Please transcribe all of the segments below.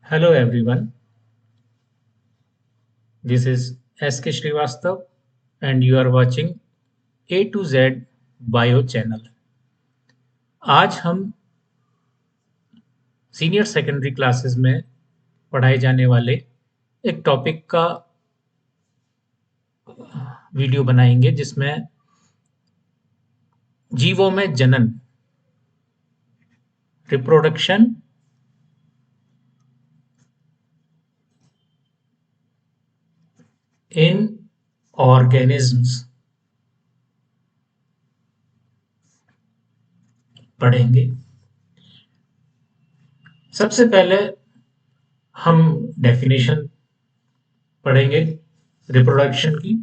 Hello everyone, this is SK Srivastav and you are watching A to Z Bio channel. आज हम senior secondary classes में पढ़ाए जाने वाले एक टॉपिक का वीडियो बनाएंगे जिसमें जीवों में जनन, रिप्रोडक्शन इन ऑर्गेनिजम्स पढ़ेंगे। सबसे पहले हम डेफिनेशन पढ़ेंगे रिप्रोडक्शन की।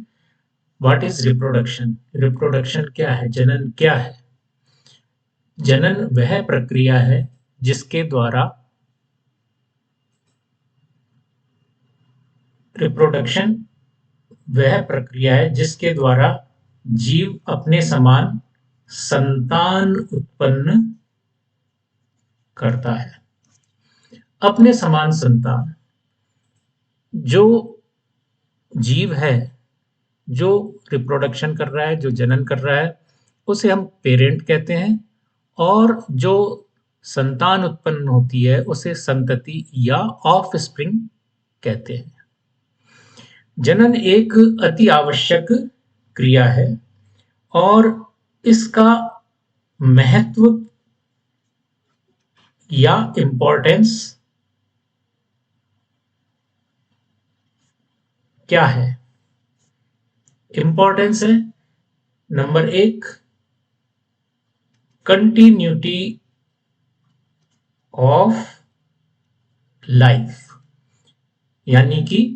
What is reproduction? रिप्रोडक्शन क्या है? जनन क्या है? जनन वह प्रक्रिया है जिसके द्वारा रिप्रोडक्शन वह प्रक्रिया है जिसके द्वारा जीव अपने समान संतान उत्पन्न करता है। अपने समान संतान, जो जीव है जो रिप्रोडक्शन कर रहा है, जो जनन कर रहा है, उसे हम पेरेंट कहते हैं और जो संतान उत्पन्न होती है उसे संतति या ऑफस्प्रिंग कहते हैं। जनन एक अति आवश्यक क्रिया है और इसका महत्व या इंपॉर्टेंस क्या है? इंपॉर्टेंस है नंबर 1, कंटिन्यूटी ऑफ लाइफ, यानी कि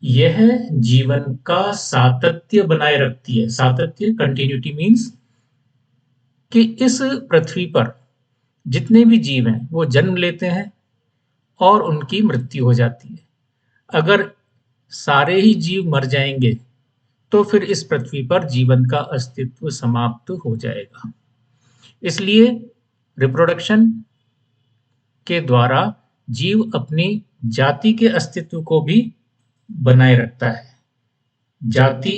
यह जीवन का सातत्य बनाए रखती है। सातत्य, कंटिन्यूटी मीन्स कि इस पृथ्वी पर जितने भी जीव हैं वो जन्म लेते हैं और उनकी मृत्यु हो जाती है। अगर सारे ही जीव मर जाएंगे तो फिर इस पृथ्वी पर जीवन का अस्तित्व समाप्त हो जाएगा। इसलिए रिप्रोडक्शन के द्वारा जीव अपनी जाति के अस्तित्व को भी बनाए रखता है। जाति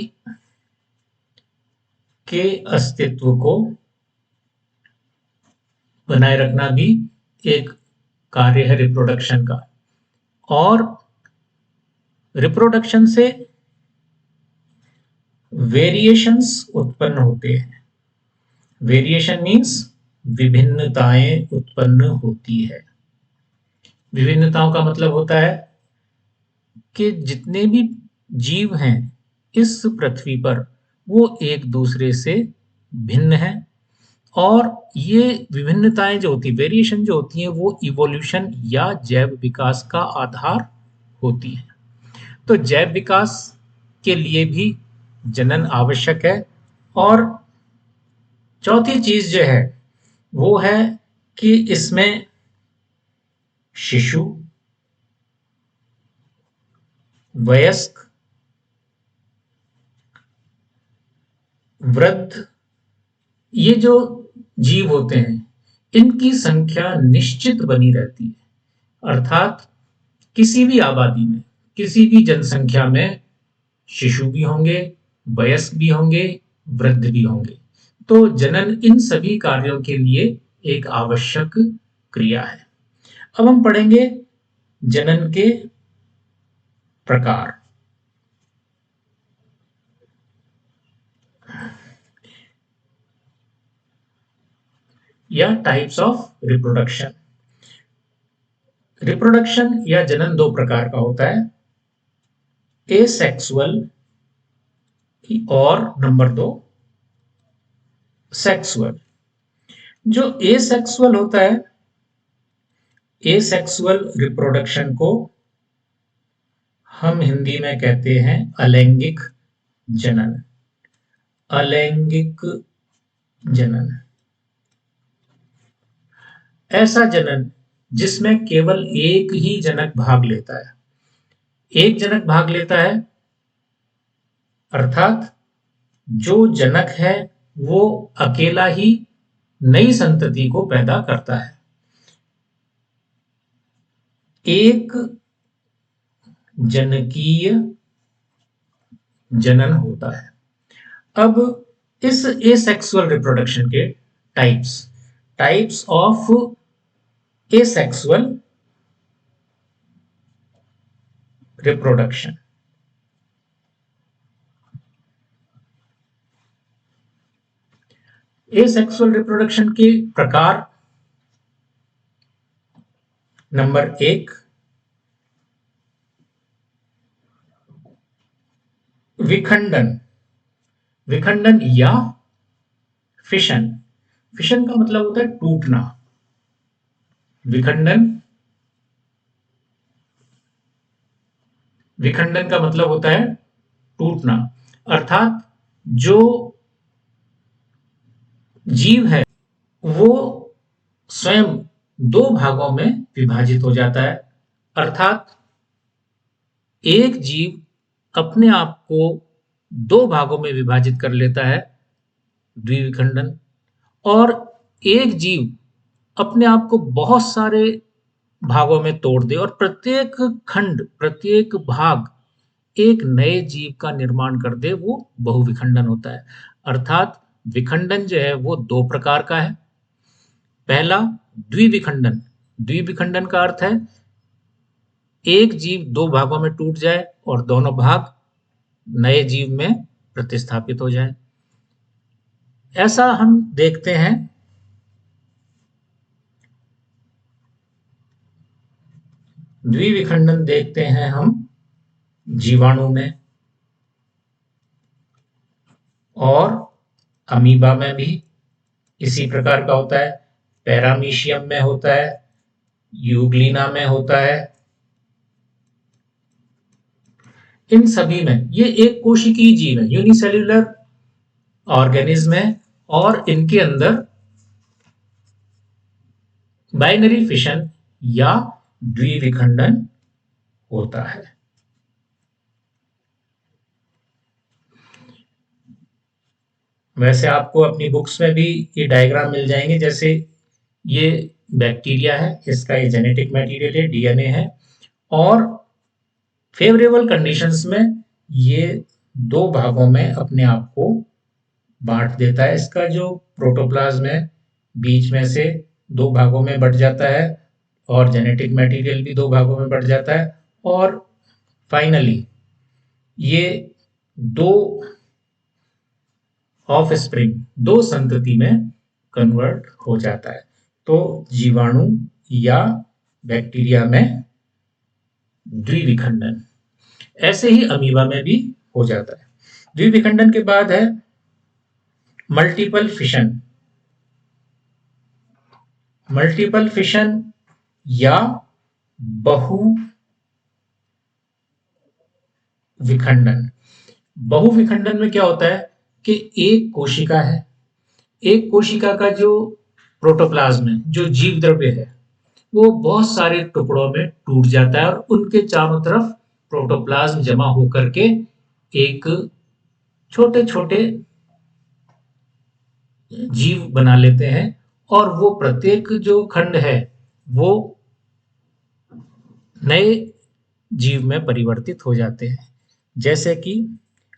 के अस्तित्व को बनाए रखना भी एक कार्य है रिप्रोडक्शन का। और रिप्रोडक्शन से वेरिएशंस उत्पन्न होते हैं। वेरिएशन मीन्स विभिन्नताएं उत्पन्न होती है। विभिन्नताओं का मतलब होता है कि जितने भी जीव हैं इस पृथ्वी पर वो एक दूसरे से भिन्न हैं और ये विभिन्नताएं जो होती, वेरिएशन जो होती हैं, वो इवोल्यूशन या जैव विकास का आधार होती है। तो जैव विकास के लिए भी जनन आवश्यक है। और चौथी चीज जो है वो है कि इसमें शिशु, वयस्क, वृद्ध, ये जो जीव होते हैं इनकी संख्या निश्चित बनी रहती है। अर्थात किसी भी आबादी में, किसी भी जनसंख्या में शिशु भी होंगे, वयस्क भी होंगे, वृद्ध भी होंगे। तो जनन इन सभी कार्यों के लिए एक आवश्यक क्रिया है। अब हम पढ़ेंगे जनन के प्रकार। या टाइप्स ऑफ रिप्रोडक्शन। रिप्रोडक्शन या जनन दो प्रकार का होता है, एसेक्सुअल और नंबर 2 सेक्सुअल। जो एसेक्सुअल होता है, एसेक्सुअल रिप्रोडक्शन को हम हिंदी में कहते हैं अलैंगिक जनन। अलैंगिक जनन ऐसा जनन जिसमें केवल एक ही जनक भाग लेता है। एक जनक भाग लेता है अर्थात जो जनक है वो अकेला ही नई संतति को पैदा करता है। एक जनकीय जनन होता है। अब इस एसेक्सुअल रिप्रोडक्शन के types of asexual reproduction. Asexual reproduction के प्रकार, नंबर 1, विखंडन या फिशन। फिशन का मतलब होता है टूटना। विखंडन का मतलब होता है टूटना, अर्थात जो जीव है वो स्वयं दो भागों में विभाजित हो जाता है। अर्थात एक जीव अपने आप को दो भागों में विभाजित कर लेता है, द्विविखंडन, और एक जीव अपने आप को बहुत सारे भागों में तोड़ दे और प्रत्येक खंड, प्रत्येक भाग एक नए जीव का निर्माण कर दे, वो बहुविखंडन होता है। अर्थात विखंडन जो है वो दो प्रकार का है। पहला द्विविखंडन। द्विविखंडन का अर्थ है एक जीव दो भागों में टूट जाए और दोनों भाग नए जीव में प्रतिस्थापित हो जाए। ऐसा हम देखते हैं द्विविखंडन देखते हैं हम जीवाणु में और अमीबा में भी इसी प्रकार का होता है। पैरामीशियम में होता है, यूग्लिना में होता है। इन सभी में ये एक कोशिकीय जीव है, यूनिसेल्युलर ऑर्गेनिज्म है, और इनके अंदर बाइनरी फिशन या द्विविखंडन होता है। वैसे आपको अपनी बुक्स में भी ये डायग्राम मिल जाएंगे। जैसे ये बैक्टीरिया है, इसका ये जेनेटिक मटेरियल है, डीएनए है, और फेवरेबल कंडीशंस में ये दो भागों में अपने आप को बांट देता है। इसका जो प्रोटोप्लाज्म है बीच में से दो भागों में बट जाता है और जेनेटिक मटेरियल भी दो भागों में बट जाता है, और फाइनली ये दो ऑफ स्प्रिंग, दो संतति में कन्वर्ट हो जाता है। तो जीवाणु या बैक्टीरिया में द्विविखंडन, ऐसे ही अमीबा में भी हो जाता है। द्विविखंडन के बाद है मल्टीपल फिशन। मल्टीपल फिशन या बहुविखंडन। बहुविखंडन में क्या होता है कि एक कोशिका है, एक कोशिका का जो प्रोटोप्लाज्म है, जो जीव द्रव्य है, वो बहुत सारे टुकड़ों में टूट जाता है और उनके चारों तरफ प्रोटोप्लाज्म जमा होकर के एक छोटे छोटे जीव बना लेते हैं, और वो प्रत्येक जो खंड है वो नए जीव में परिवर्तित हो जाते हैं। जैसे कि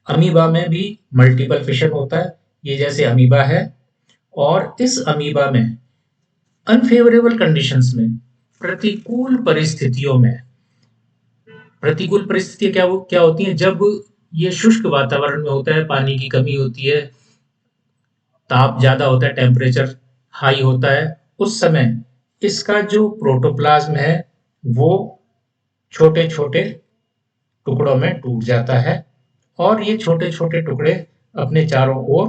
अमीबा में भी मल्टीपल फिशन होता है। ये जैसे अमीबा है, और इस अमीबा में अनफेवरेबल कंडीशंस में, प्रतिकूल परिस्थितियां क्या होती हैं, जब ये शुष्क वातावरण में होता है, पानी की कमी होती है, ताप ज्यादा होता है, टेम्परेचर हाई होता है, उस समय इसका जो प्रोटोप्लाज्म है वो छोटे छोटे टुकड़ों में टूट जाता है, और ये छोटे छोटे टुकड़े अपने चारों ओर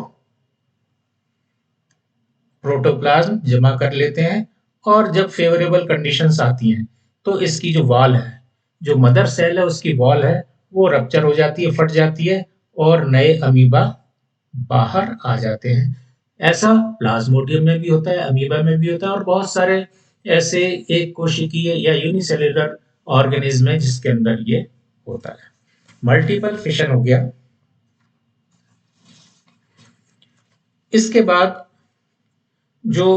प्रोटोप्लाज्म जमा कर लेते हैं। और जब फेवरेबल कंडीशंस आती हैं तो इसकी जो वॉल है, जो मदर सेल है उसकी वॉल है, वो रप्चर हो जाती है, फट जाती है, और नए अमीबा बाहर आ जाते हैं। ऐसा प्लाज्मोडियम में भी होता है, अमीबा में भी होता है, और बहुत सारे ऐसे एक कोशिकीय या यूनिसेल्युलर ऑर्गेनिज्म है जिसके अंदर ये होता है। मल्टीपल फिशन हो गया। इसके बाद जो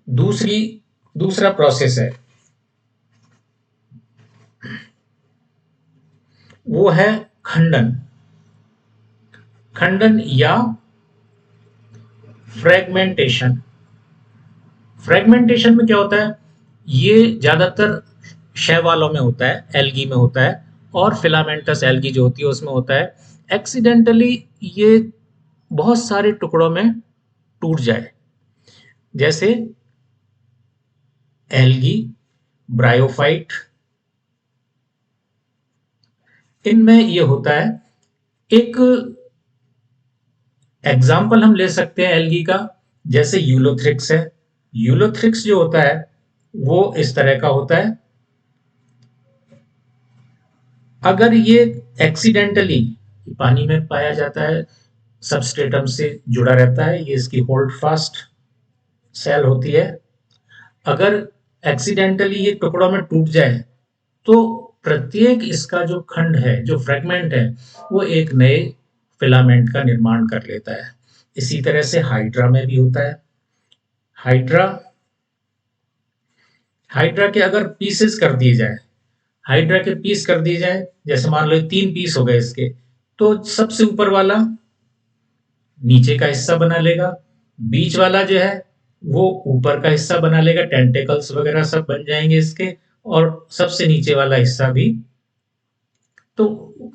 दूसरा प्रोसेस है वो है खंडन। खंडन या फ्रेगमेंटेशन। फ्रेगमेंटेशन में क्या होता है, ये ज्यादातर शैवालों में होता है, एल्गी में होता है, और फिलामेंटस एल्गी जो होती है उसमें होता है। एक्सीडेंटली ये बहुत सारे टुकड़ों में टूट जाए, जैसे एल्गी, ब्रायोफाइट, इनमें ये होता है। एक एग्जाम्पल हम ले सकते हैं एल्गी का, जैसे यूलोथ्रिक्स है। यूलोथ्रिक्स जो होता है वो इस तरह का होता है। अगर ये एक्सीडेंटली पानी में पाया जाता है, सबस्ट्रेटम से जुड़ा रहता है, ये इसकी होल्ड फास्ट सेल होती है। अगर एक्सीडेंटली ये टुकड़ों में टूट जाए तो प्रत्येक इसका जो खंड है, जो फ्रेगमेंट है, वो एक नए फिलामेंट का निर्माण कर लेता है। इसी तरह से हाइड्रा में भी होता है। हाइड्रा हाइड्रा के अगर पीसेस कर दिए जाए, हाइड्रा के पीस कर दिए जाए, जैसे मान लो 3 पीस हो गए इसके, तो सबसे ऊपर वाला नीचे का हिस्सा बना लेगा, बीच वाला जो है वो ऊपर का हिस्सा बना लेगा, टेंटेकल्स वगैरह सब बन जाएंगे इसके, और सबसे नीचे वाला हिस्सा भी। तो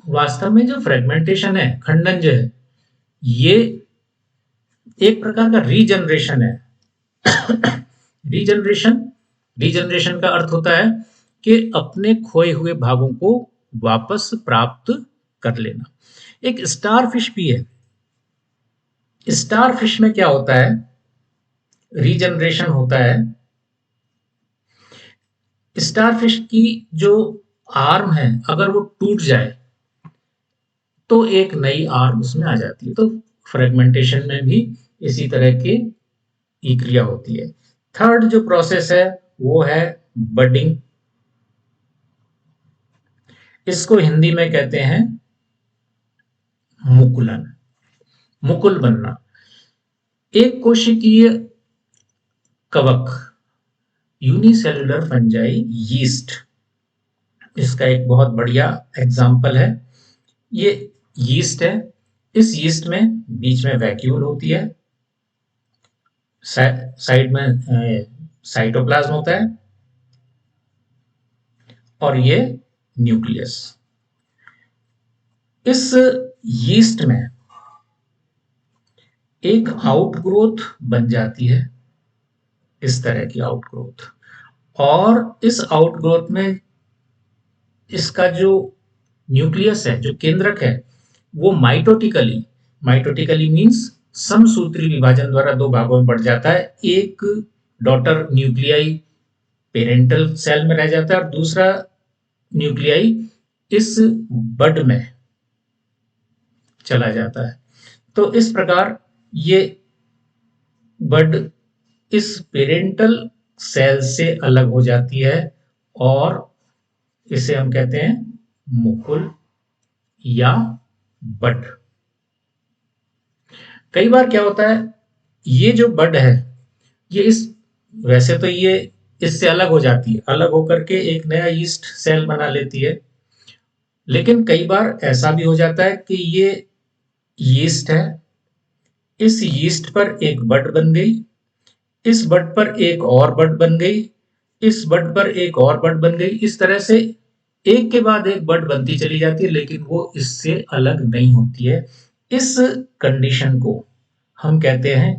वास्तव में जो फ्रेगमेंटेशन है, खंडन जो है, ये एक प्रकार का रीजनरेशन है। रीजनरेशन रीजनरेशन का अर्थ होता है कि अपने खोए हुए भागों को वापस प्राप्त कर लेना। एक स्टारफिश भी है। स्टारफिश में क्या होता है, रीजनरेशन होता है। स्टारफिश की जो आर्म है, अगर वो टूट जाए तो एक नई आर्म उसमें आ जाती है। तो फ्रेगमेंटेशन में भी इसी तरह की क्रिया होती है। थर्ड जो प्रोसेस है वो है बडिंग। इसको हिंदी में कहते हैं मुकुलन, मुकुल बनना। एक कोशिकीय कवक, यूनिसेलुलर फंजाई यीस्ट, इसका एक बहुत बढ़िया एग्जाम्पल है। ये यीस्ट है। इस यीस्ट में बीच में वैक्यूल होती है, साइड में साइटोप्लाज्म होता है, और ये न्यूक्लियस। इस यीस्ट में एक आउटग्रोथ बन जाती है, इस तरह की आउटग्रोथ। और इस आउटग्रोथ में इसका जो न्यूक्लियस है, जो केंद्रक है, वो माइटोटिकली, माइटोटिकली मींस समसूत्री विभाजन द्वारा दो भागों में बढ़ जाता है। एक डॉटर न्यूक्लियाई पेरेंटल सेल में रह जाता है और दूसरा न्यूक्लियाई इस बड में चला जाता है। तो इस प्रकार ये बड इस पेरेंटल सेल से अलग हो जाती है, और इसे हम कहते हैं मुकुल या बड। कई बार क्या होता है, ये जो बड है, ये इस वैसे तो ये इससे अलग हो जाती है, अलग होकर के एक नया ईस्ट सेल बना लेती है। लेकिन कई बार ऐसा भी हो जाता है कि ये यीस्ट है, इस यीस्ट पर एक बड बन गई, इस बड पर एक और बड बन गई, इस बड पर एक और बड बन गई। इस तरह से एक के बाद एक बड बनती चली जाती है, लेकिन वो इससे अलग नहीं होती है। इस कंडीशन को हम कहते हैं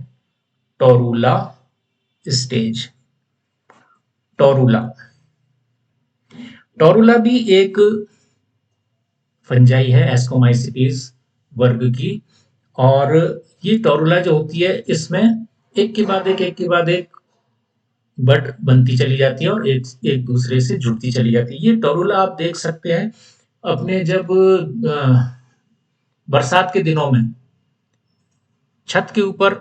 टोरूला स्टेज। टोरूला टोरूला भी एक फंजाई है, एस्कोमाइसिटीज वर्ग की। और ये टोरूला जो होती है, इसमें एक के बाद एक के बाद एक बड बनती चली जाती है और एक एक दूसरे से जुड़ती चली जाती है। ये टोरूला आप देख सकते हैं अपने जब बरसात के दिनों में छत के ऊपर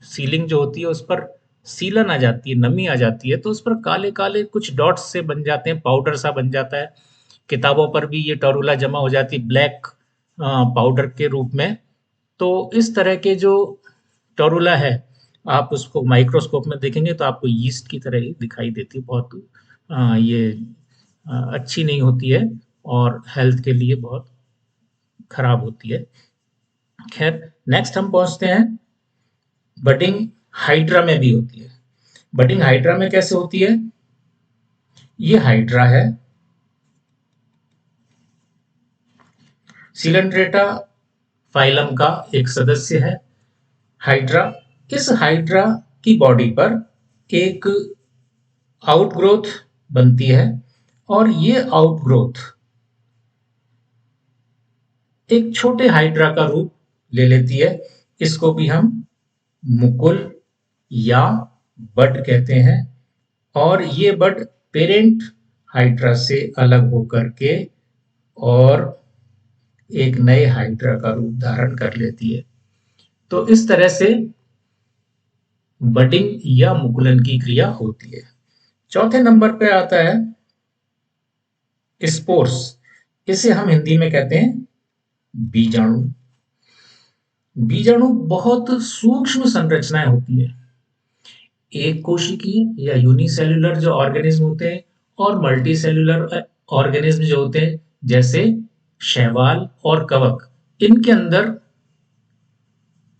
सीलिंग जो होती है उस पर सीलन आ जाती है, नमी आ जाती है, तो उस पर काले काले कुछ डॉट्स से बन जाते हैं, पाउडर सा बन जाता है। किताबों पर भी ये टोरूला जमा हो जाती है ब्लैक पाउडर के रूप में। तो इस तरह के जो टोरूला है, आप उसको माइक्रोस्कोप में देखेंगे तो आपको यीस्ट की तरह ही दिखाई देती है। बहुत ये अच्छी नहीं होती है, और हेल्थ के लिए बहुत खराब होती है। खैर, नेक्स्ट हम पहुंचते हैं, बडिंग हाइड्रा में भी होती है। बडिंग हाइड्रा में कैसे होती है? ये हाइड्रा है, सिलेंड्रेटा फाइलम का एक सदस्य है हाइड्रा। इस हाइड्रा की बॉडी पर एक आउटग्रोथ बनती है और ये आउटग्रोथ एक छोटे हाइड्रा का रूप ले लेती है। इसको भी हम मुकुल या बड कहते हैं। और ये बड पेरेंट हाइड्रा से अलग होकर के और एक नए हाइड्रा का रूप धारण कर लेती है। तो इस तरह से बडिंग या मुकुलन की क्रिया होती है। चौथे नंबर पे आता है स्पोर्स। इसे हम हिंदी में कहते हैं बीजाणु। बीजाणु बहुत सूक्ष्म संरचनाएं होती है। एक कोशिकीय या यूनिसेल्युलर जो ऑर्गेनिज्म होते हैं और मल्टी सेल्युलर ऑर्गेनिज्म जो होते हैं जैसे शैवाल और कवक, इनके अंदर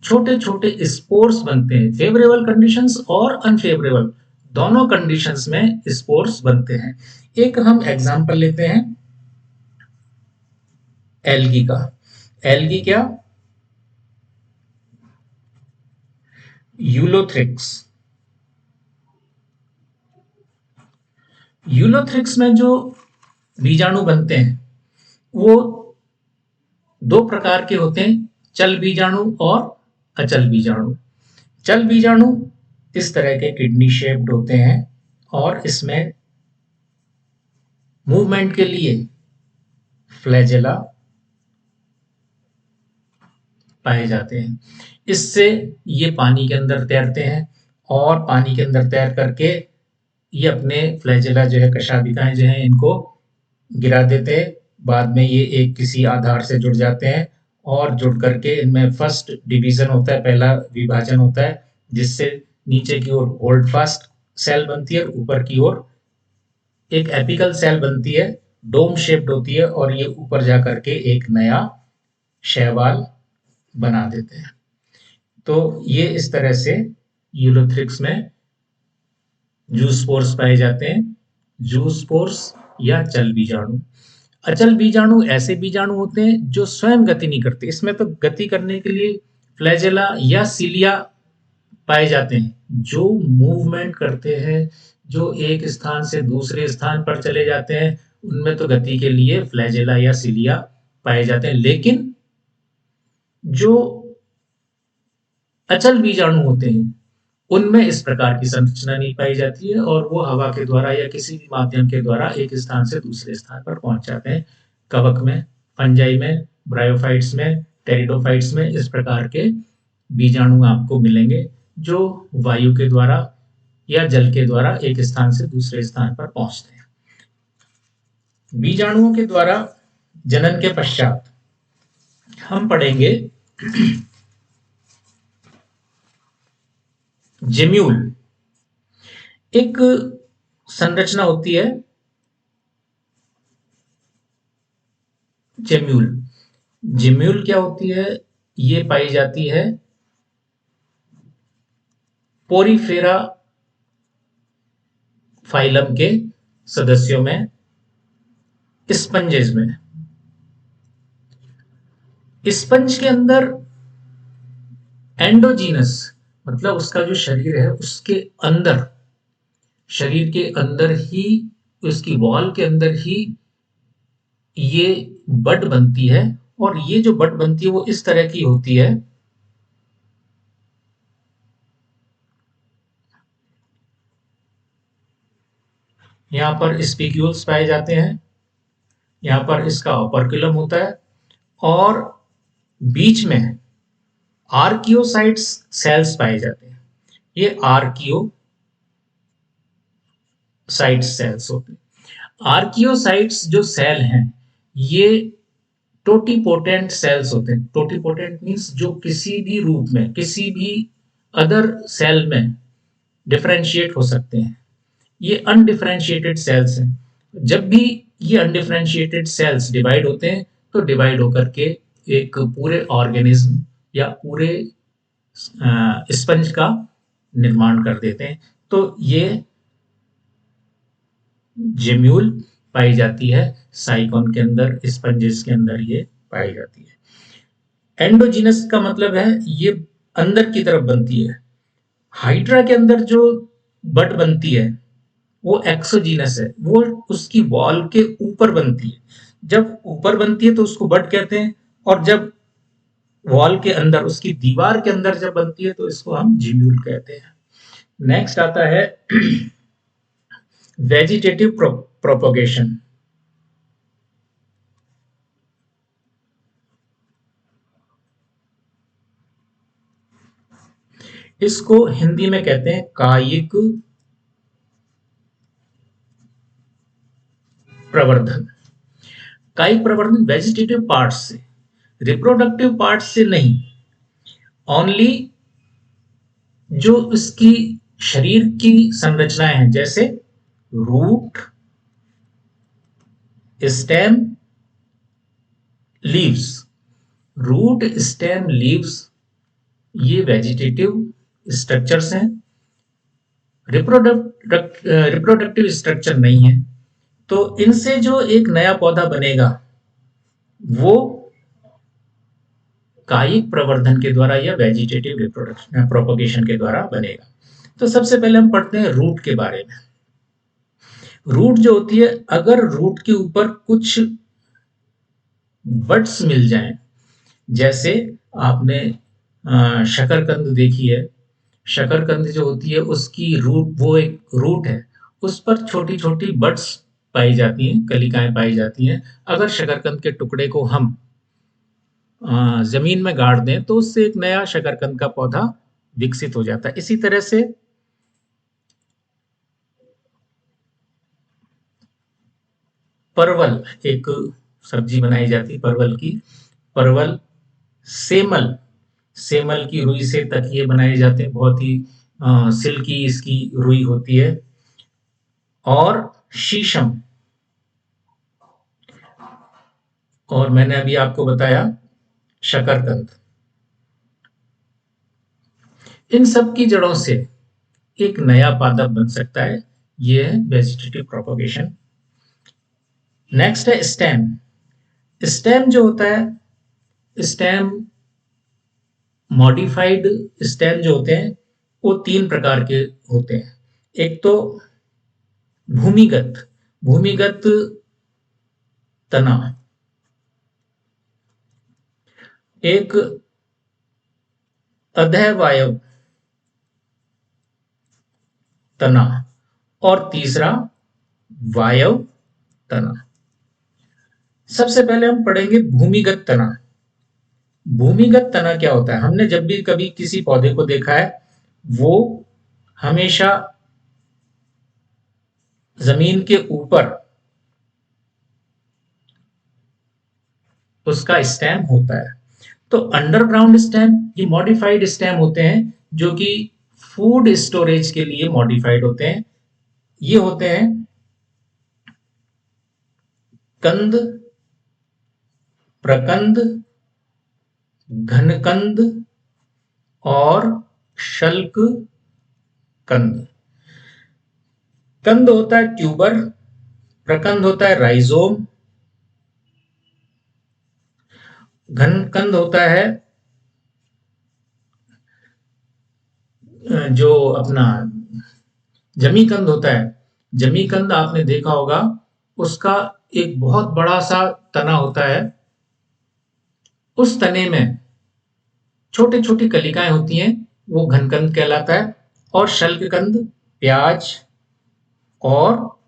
छोटे छोटे स्पोर्स बनते हैं। फेवरेबल कंडीशंस और अनफेवरेबल दोनों कंडीशंस में स्पोर्स बनते हैं। एक हम एग्जांपल लेते हैं एल्गी का। एल्गी क्या? यूलोथ्रिक्स। यूलोथ्रिक्स में जो बीजाणु बनते हैं वो दो प्रकार के होते हैं, चल बीजाणु और अचल बीजाणु। चल बीजाणु इस तरह के किडनी शेप्ड होते हैं और इसमें मूवमेंट के लिए फ्लैजेला पाए जाते हैं। इससे ये पानी के अंदर तैरते हैं और पानी के अंदर तैर करके ये अपने फ्लैजेला जो है, कशाभिकाएं जो हैं, इनको गिरा देते हैं। बाद में ये एक किसी आधार से जुड़ जाते हैं और जुड़ करके इनमें फर्स्ट डिवीजन होता है, पहला विभाजन होता है, जिससे नीचे की ओर होल्ड फास्ट सेल बनती है और ऊपर की ओर एक एपिकल सेल बनती है, डोम शेप्ड होती है और ये ऊपर जा करके एक नया शैवाल बना देते हैं। तो ये इस तरह से यूलोथ्रिक्स में जूस्पोर्स पाए जाते हैं, जूस्पोर्स या चल बीजाणु। अचल बीजाणु ऐसे बीजाणु होते हैं जो स्वयं गति नहीं करते। इसमें तो गति करने के लिए फ्लैजेला या सिलिया पाए जाते हैं, जो मूवमेंट करते हैं, जो एक स्थान से दूसरे स्थान पर चले जाते हैं, उनमें तो गति के लिए फ्लैजेला या सिलिया पाए जाते हैं। लेकिन जो अचल बीजाणु होते हैं उनमें इस प्रकार की संरचना नहीं पाई जाती है और वो हवा के द्वारा या किसी भी माध्यम के द्वारा एक स्थान से दूसरे स्थान पर पहुंच जाते हैं। कवक में, फंजाई में, ब्रायोफाइट्स में, टेरिडोफाइट्स में इस प्रकार के बीजाणु आपको मिलेंगे जो वायु के द्वारा या जल के द्वारा एक स्थान से दूसरे स्थान पर पहुंचते हैं। बीजाणुओं के द्वारा जनन के पश्चात हम पढ़ेंगे जेम्यूल। एक संरचना होती है जेम्यूल। जेम्यूल क्या होती है? ये पाई जाती है पोरीफेरा फाइलम के सदस्यों में, स्पंजेस में। स्पंज के अंदर एंडोजीनस मतलब उसका जो शरीर है उसके अंदर, शरीर के अंदर ही, उसकी वॉल के अंदर ही ये बड बनती है और ये जो बड बनती है वो इस तरह की होती है। यहां पर स्पिक्यूल्स पाए जाते हैं, यहां पर इसका ऑपर्कुलम होता है और बीच में आर्कियोसाइट्स सेल्स पाए जाते हैं। ये आर्कियोसाइट सेल्स होते हैं। आर्कियोसाइट्स जो सेल हैं ये टोटीपोटेंट सेल्स होते हैं। टोटीपोटेंट मींस जो किसी भी रूप में, किसी भी अदर सेल में डिफरेंशिएट हो सकते हैं। ये अनडिफरेंशिएटेड सेल्स हैं। जब भी ये अनडिफरेंशिएटेड सेल्स डिवाइड होते हैं, तो डिवाइड होकर के एक पूरे ऑर्गेनिज्म या पूरे स्पंज का निर्माण कर देते हैं। तो ये जेम्यूल पाई जाती है साइकोन के अंदर, स्पंजेस के अंदर ये पाई जाती है। एंडोजीनस का मतलब है ये अंदर की तरफ बनती है। हाइड्रा के अंदर जो बड बनती है वो एक्सोजीनस है, वो उसकी वॉल के ऊपर बनती है। जब ऊपर बनती है तो उसको बड कहते हैं, और जब वॉल के अंदर, उसकी दीवार के अंदर जब बनती है तो इसको हम जिम्यूल कहते हैं। नेक्स्ट आता है वेजिटेटिव प्रोपोगेशन। इसको हिंदी में कहते हैं कायिक प्रवर्धन। कायिक प्रवर्धन वेजिटेटिव पार्ट से, रिप्रोडक्टिव पार्ट से नहीं, ओनली जो इसकी शरीर की संरचनाएं हैं, जैसे root, stem, leaves. Root, stem, leaves ये वेजिटेटिव स्ट्रक्चर्स हैं। रिप्रोडक्टिव स्ट्रक्चर नहीं है। तो इनसे जो एक नया पौधा बनेगा वो कायिक प्रवर्धन के द्वारा या वेजिटेटिव रिप्रोडक्शन प्रोपोगेशन के द्वारा बनेगा। तो सबसे पहले हम पढ़ते हैं रूट के बारे में। रूट जो होती है, अगर रूट के ऊपर कुछ बड्स मिल जाएं, जैसे आपने शकरकंद देखी है। शकरकंद जो होती है उसकी रूट, वो एक रूट है, उस पर छोटी छोटी बड्स पाई जाती हैं, कलिकाएं पाई जाती हैं। अगर शकरकंद के टुकड़े को हम जमीन में गाड़ दें तो उससे एक नया शकरकंद का पौधा विकसित हो जाता है। इसी तरह से परवल, एक सब्जी बनाई जाती है परवल की। परवल, सेमल, सेमल की रुई से तकिए बनाए जाते हैं, बहुत ही सिल्की इसकी रुई होती है। और शीशम, और मैंने अभी आपको बताया शकरकंद। इन सब की जड़ों से एक नया पादप बन सकता है। यह है वेजिटेटिव प्रोपोगेशन। नेक्स्ट है स्टेम। स्टेम जो होता है, स्टेम, मॉडिफाइड स्टेम जो होते हैं वो तीन प्रकार के होते हैं। एक तो भूमिगत, भूमिगत तना, एक अधैवायव तना, और तीसरा वायव तना। सबसे पहले हम पढ़ेंगे भूमिगत तना। भूमिगत तना क्या होता है? हमने जब भी कभी किसी पौधे को देखा है, वो हमेशा जमीन के ऊपर उसका स्टेम होता है। तो अंडरग्राउंड स्टेम, ये मॉडिफाइड स्टेम होते हैं जो कि फूड स्टोरेज के लिए मॉडिफाइड होते हैं। ये होते हैं कंद, प्रकंद, घनकंद और शल्क कंद। कंद होता है ट्यूबर, प्रकंद होता है राइजोम, घनकंद होता है जो अपना जमीकंद होता है। जमीकंद आपने देखा होगा, उसका एक बहुत बड़ा सा तना होता है, उस तने में छोटी छोटी कलिकाएं होती हैं, वो घनकंद कहलाता है। और शल्ककंद प्याज और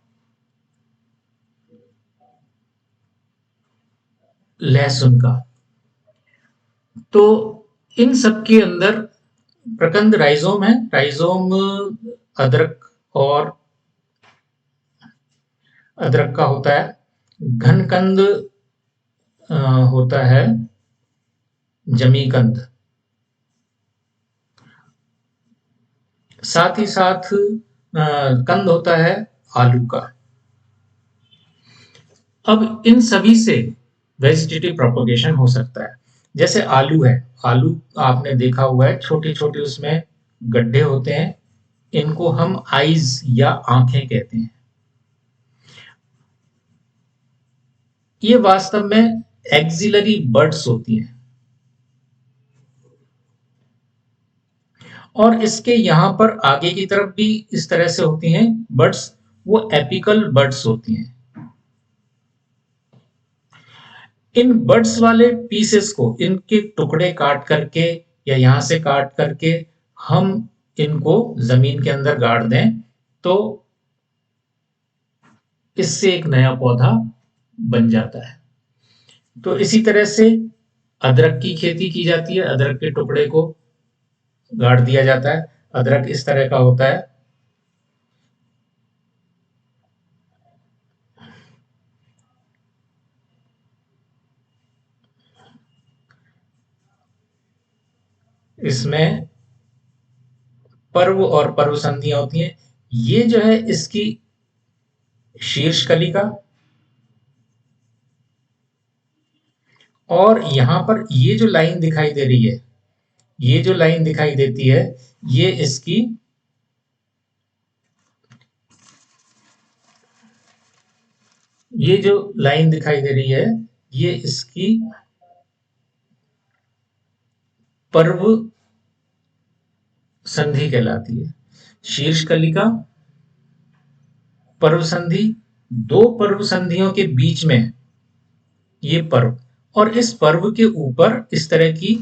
लहसुन का। तो इन सब के अंदर प्रकंद राइजोम है, राइजोम अदरक और अदरक का होता है। घनकंद होता है जमीकंद। साथ ही साथ कंद होता है आलू का। अब इन सभी से वेजिटेटिव प्रोपगेशन हो सकता है। जैसे आलू है, आलू आपने देखा हुआ है, छोटे छोटे उसमें गड्ढे होते हैं, इनको हम आईज या आंखें कहते हैं। ये वास्तव में एक्सिलरी बड्स होती हैं, और इसके यहां पर आगे की तरफ भी इस तरह से होती हैं बड्स, वो एपिकल बड्स होती हैं। इन बड्स वाले पीसेस को, इनके टुकड़े काट करके या यहां से काट करके हम इनको जमीन के अंदर गाड़ दें तो इससे एक नया पौधा बन जाता है। तो इसी तरह से अदरक की खेती की जाती है, अदरक के टुकड़े को गाड़ दिया जाता है। अदरक इस तरह का होता है, इसमें पर्व और पर्व संधियां होती हैं। ये जो है इसकी शीर्ष कलिका, और यहां पर ये जो लाइन दिखाई दे रही है, ये जो लाइन दिखाई देती है, ये इसकी ये जो लाइन दिखाई दे रही है, ये इसकी पर्व संधि कहलाती है। शीर्ष कलिका, पर्व संधि, दो पर्व संधियों के बीच में ये पर्व, और इस पर्व के ऊपर इस तरह की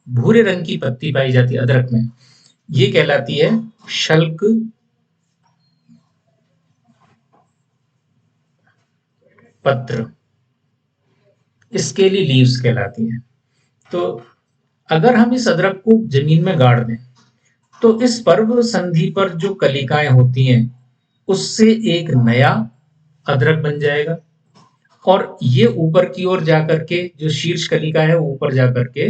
भूरे रंग की पत्ती पाई जाती है अदरक में, ये कहलाती है शल्क पत्र, स्केली लीव्स कहलाती हैं। तो अगर हम इस अदरक को जमीन में गाड़ दें तो इस पर्व संधि पर जो कलिकाएं होती हैं उससे एक नया अदरक बन जाएगा, और ये ऊपर की ओर जाकर के जो शीर्ष कलिका है वो ऊपर जाकर के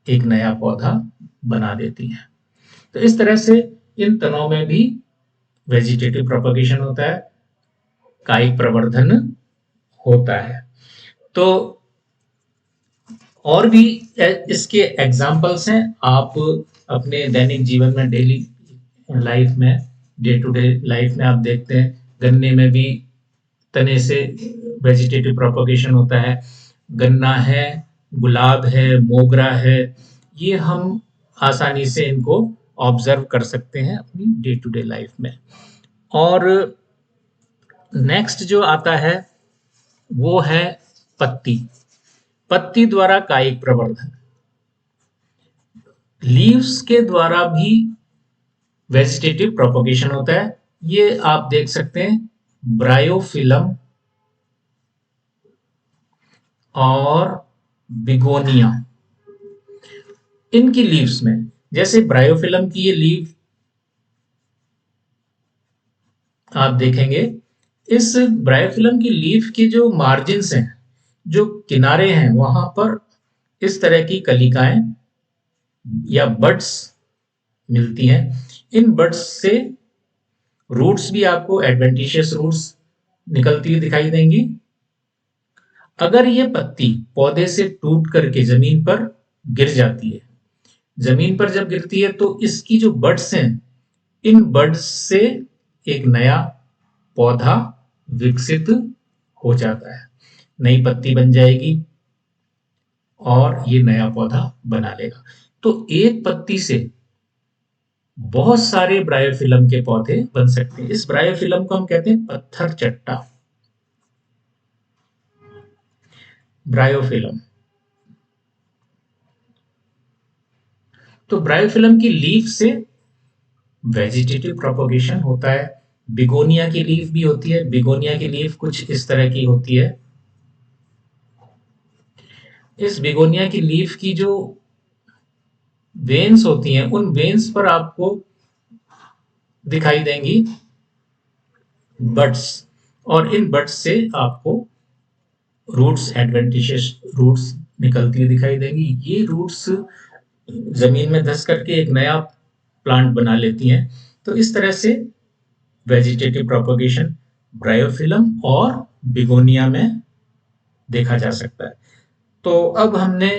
एक नया पौधा बना देती है। तो इस तरह से इन तनों में भी वेजिटेटिव प्रोपगेशन होता है, कायिक प्रवर्धन होता है। तो और भी इसके एग्जाम्पल्स हैं, आप अपने दैनिक जीवन में, डेली लाइफ में, डे टू डे लाइफ में आप देखते हैं गन्ने में भी तने से वेजिटेटिव प्रोपगेशन होता है। गन्ना है, गुलाब है, मोगरा है, ये हम आसानी से इनको ऑब्जर्व कर सकते हैं अपनी डे टू डे लाइफ में। और नेक्स्ट जो आता है वो है पत्ती, पत्ती द्वारा कायिक प्रवर्धन। लीव्स के द्वारा भी वेजिटेटिव प्रोपगेशन होता है। ये आप देख सकते हैं ब्रायोफिलम और बिगोनिया, इनकी लीव्स में, जैसे ब्रायोफिलम की ये लीव आप देखेंगे, इस ब्रायोफिलम की लीफ के जो मार्जिन्स हैं, जो किनारे हैं, वहां पर इस तरह की कलिकाएं या बड्स मिलती हैं। इन बड्स से रूट्स भी आपको एडवेंटिशियस रूट्स निकलती हुई दिखाई देंगी। अगर ये पत्ती पौधे से टूट करके जमीन पर गिर जाती है, जमीन पर जब गिरती है तो इसकी जो बड्स हैं, इन बड्स से एक नया पौधा विकसित हो जाता है, नई पत्ती बन जाएगी और ये नया पौधा बना लेगा। तो एक पत्ती से बहुत सारे ब्रायोफिलम के पौधे बन सकते हैं। इस ब्रायोफिलम को हम कहते हैं पत्थर चट्टा, ब्रायोफिलम। तो ब्रायोफिलम की लीफ से वेजिटेटिव प्रोपगेशन होता है। बिगोनिया की लीफ भी होती है, बिगोनिया की लीफ कुछ इस तरह की होती है। इस बिगोनिया की लीफ की जो वेन्स होती हैं, उन वेन्स पर आपको दिखाई देंगी बड्स, और इन बड्स से आपको रूट्स, एडवेंटिशियस रूट्स निकलती हुई दिखाई देंगी। ये रूट्स जमीन में धस करके एक नया प्लांट बना लेती हैं। तो इस तरह से वेजिटेटिव प्रोपगेशन ब्रायोफिलम और बिगोनिया में देखा जा सकता है। तो अब हमने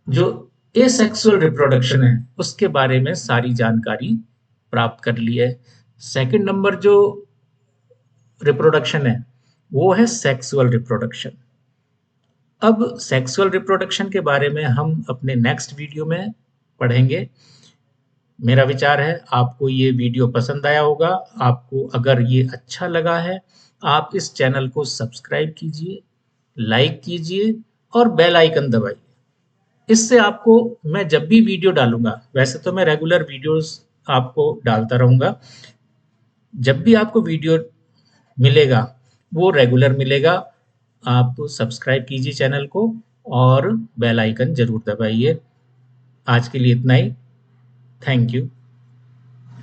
जो एसेक्सुअल रिप्रोडक्शन है उसके बारे में सारी जानकारी प्राप्त कर ली है। सेकंड नंबर जो रिप्रोडक्शन है वो है सेक्सुअल रिप्रोडक्शन। अब सेक्सुअल रिप्रोडक्शन के बारे में हम अपने नेक्स्ट वीडियो में पढ़ेंगे। मेरा विचार है आपको ये वीडियो पसंद आया होगा। आपको अगर ये अच्छा लगा है, आप इस चैनल को सब्सक्राइब कीजिए, लाइक कीजिए और बेल आइकन दबाइए। इससे आपको मैं जब भी वीडियो डालूंगा, वैसे तो मैं रेगुलर वीडियोस आपको डालता रहूंगा, जब भी आपको वीडियो मिलेगा वो रेगुलर मिलेगा। आप सब्सक्राइब कीजिए चैनल को और बेल आइकन जरूर दबाइए। आज के लिए इतना ही। Thank you.